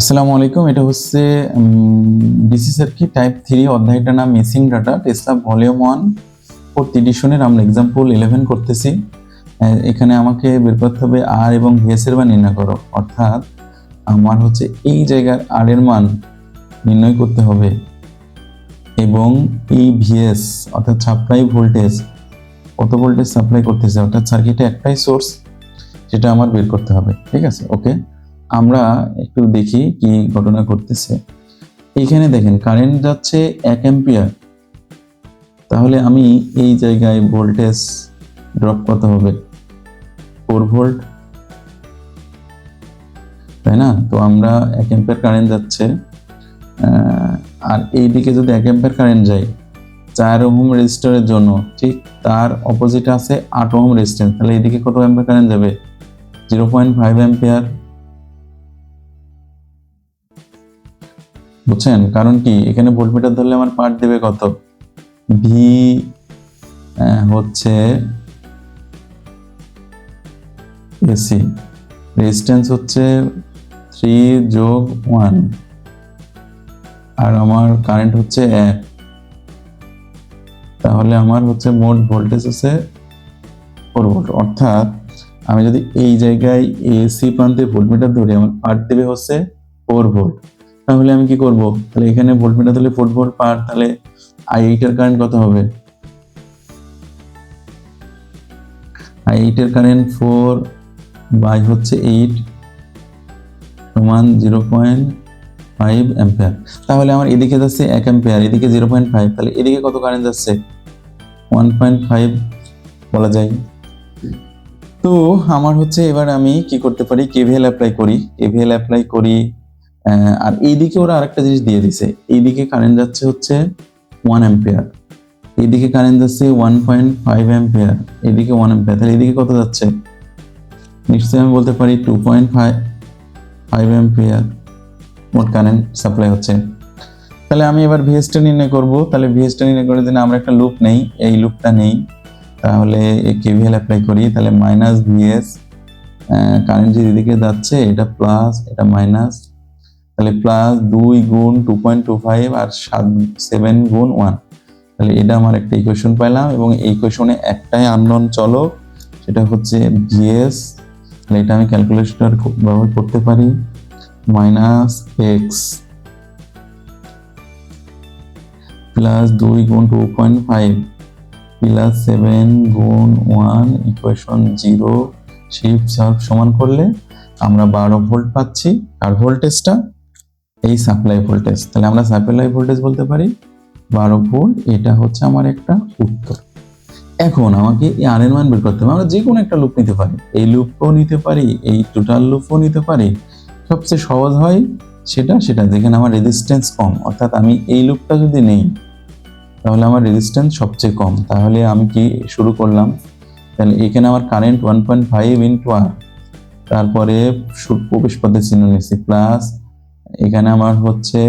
আসসালামু আলাইকুম। এটা হচ্ছে ডিসি সার্কিট টাইপ 3 অধ্যায়টার নাম missing data Tesla volume 1 4th এডিশনের আমরা एग्जांपल 11 করতেছি। এখানে আমাকে বের করতে হবে আর এবং ভিএস এর মান নির্ণয় করো, অর্থাৎ আমার হচ্ছে এই জায়গার আর এর মান নির্ণয় করতে হবে এবং এই ভিএস অর্থাৎ সাপ্লাই ভোল্টেজ কত ভোল্টেজ সাপ্লাই করতেছে, অর্থাৎ সার্কিটে একটাই সোর্স, সেটা আমার বের করতে হবে। ঠিক আছে, ওকে। আমরা একটু দেখি কি ঘটনা ঘটতেছে। এইখানে দেখেন কারেন্ট যাচ্ছে 1 অ্যাম্পিয়ার, তাহলে আমি এই জায়গায় ভোল্টেজ ড্রপ কত হবে? 4 ভোল্ট, তাই না? তো আমরা 1 অ্যাম্পিয়ার কারেন্ট যাচ্ছে, আর এই দিকে যদি 1 অ্যাম্পিয়ার কারেন্ট যায় 4 ওহম রেজিস্টরের জন্য, ঠিক তার অপোজিটে আছে 8 ওহম রেজিস্ট্যান্স, তাহলে এইদিকে কত অ্যাম্পিয়ার কারেন্ট যাবে? 0.5 অ্যাম্পিয়ার। বুঝছেন কারণ কি? এখানে ভোল্টমিটার ধরলে আমার পার্ট দেবে কত? ভি হচ্ছে এসি, রেজিস্ট্যান্স হচ্ছে 3 যোগ 1, আর আমার কারেন্ট হচ্ছে 1, তাহলে আমার হচ্ছে মোট ভোল্টেজ হচ্ছে 4 ভোল্ট। অর্থাৎ আমি যদি এই জায়গায় এসি প্রান্তে ভোল্টমিটার ধরি, আমার পার্ট দেবে হচ্ছে 4 ভোল্ট। তাহলে আমি কি করব? তাহলে এখানে ভোল্টমিটার ধরলে 4 ভোল্ট পার, তাহলে i8 এর কারেন্ট কত হবে? i8 এর কারেন্ট 4 বাই হচ্ছে 8 সমান 0.5 অ্যাম্পিয়ার। তাহলে আমার এদিকে যাচ্ছে 1 অ্যাম্পিয়ার, এদিকে 0.5, তাহলে এদিকে কত কারেন্ট যাচ্ছে? 1.5 বলা যায়। তো আমার হচ্ছে এবার আমি কি করতে পারি? কেভিএল অ্যাপ্লাই করি। আর এইদিকে ওরা আরেকটা জিনিস দিয়ে দিছে, এইদিকে কারেন্ট যাচ্ছে হচ্ছে 1 অ্যাম্পিয়ার, এইদিকে কারেন্ট যাচ্ছে 1.5 অ্যাম্পিয়ার, এইদিকে 1 অ্যাম্পিয়ার, তাহলে এইদিকে কত যাচ্ছে? নিশ্চয়ই আমি বলতে পারি 2.5 অ্যাম্পিয়ার মোট কারেন্ট সাপ্লাই হচ্ছে। তাহলে আমি এবার ভিএসটা নির্ণয় করব। তাহলে ভিএসটা নির্ণয় করার জন্য আমরা একটা লুপ নেই, এই লুপটা নেই, তাহলে কেভিএল অ্যাপ্লাই করি। তাহলে মাইনাস ভিএস, কারেন্ট যেদিকে যাচ্ছে এটা প্লাস এটা মাইনাস, তাহলে প্লাস 2 গুণ 2.25 আর 7 গুণ 1, তাহলে এটা আমার একটা ইকুয়েশন পাইলাম। এবং এই ইকুয়েশনে একটাই আননোন চলক, সেটা হচ্ছে ভিএস। তাহলে এটা আমি ক্যালকুলেটর ব্যবহার করতে পারি, মাইনাস এক্স প্লাস 2 গুণ 2.5 প্লাস 7 গুণ 1 ইকুয়েশন 0 শিফট সলভ সমান করলে আমরা 12 ভোল্ট পাচ্ছি। আর ভোল্টেজটা এই সাপ্লাই ভোল্টেজ, তাহলে আমরা সাপ্লাই ভোল্টেজ বলতে পারি 12 ভোল্ট। এটা হচ্ছে আমার একটা উত্তর। এখন আমাকে এই আর এর মান বের করতে হবে। আমরা যে কোনো একটা লুপ নিতে পারি, এই লুপও নিতে পারি, এই টোটাল লুপও নিতে পারি। সবচেয়ে সহজ হয় সেটা যেখানে আমার রেজিস্ট্যান্স কম, অর্থাৎ আমি এই লুপটা যদি নেই তাহলে আমার রেজিস্ট্যান্স সবচেয়ে কম। তাহলে আমি কি শুরু করলাম? তাহলে এখানে আমার কারেন্ট 1.5 ইন্টু আর, তারপরে প্রবেশ পথের চিহ্ন নিচ্ছি প্লাস, এখানে আমার হচ্ছে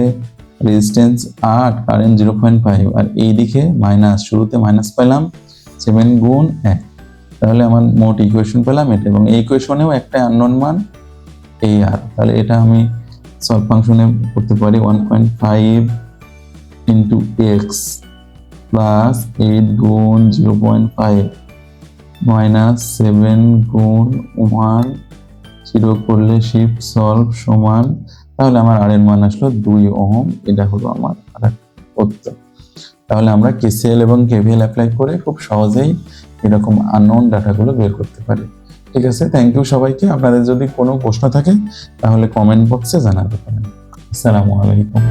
রেজিস্ট্যান্স 8, কারেন্ট 0.5, আর এইদিকে মাইনাস, শুরুতে মাইনাস পেলাম 7 গুণ 1, তাহলে আমার মোট ইকুয়েশন পেলাম এটা। এবং এই ইকুয়েশনেও একটা আননোন মান এই আর, তাহলে এটা আমি সলভ ফাংশনে করতে পারি 1.5 ইন্টু এক্স প্লাস 8 গুণ 0.5 মাইনাস 7 গুণ 1, 0 করলে শিফট সলভ সমান, তাহলে আমার আর এর মান আসলো 2 ওহম। এটা হলো আমার উত্তর। তাহলে আমরা কেসিএল এবং কেভিএল অ্যাপ্লাই করে খুব সহজেই এরকম আননোন ডাটাগুলো বের করতে পারি। ঠিক আছে, থ্যাংক ইউ সবাইকে। আপনাদের যদি কোনো প্রশ্ন থাকে তাহলে কমেন্ট বক্সে জানাতে পারেন। আসসালামু আলাইকুম।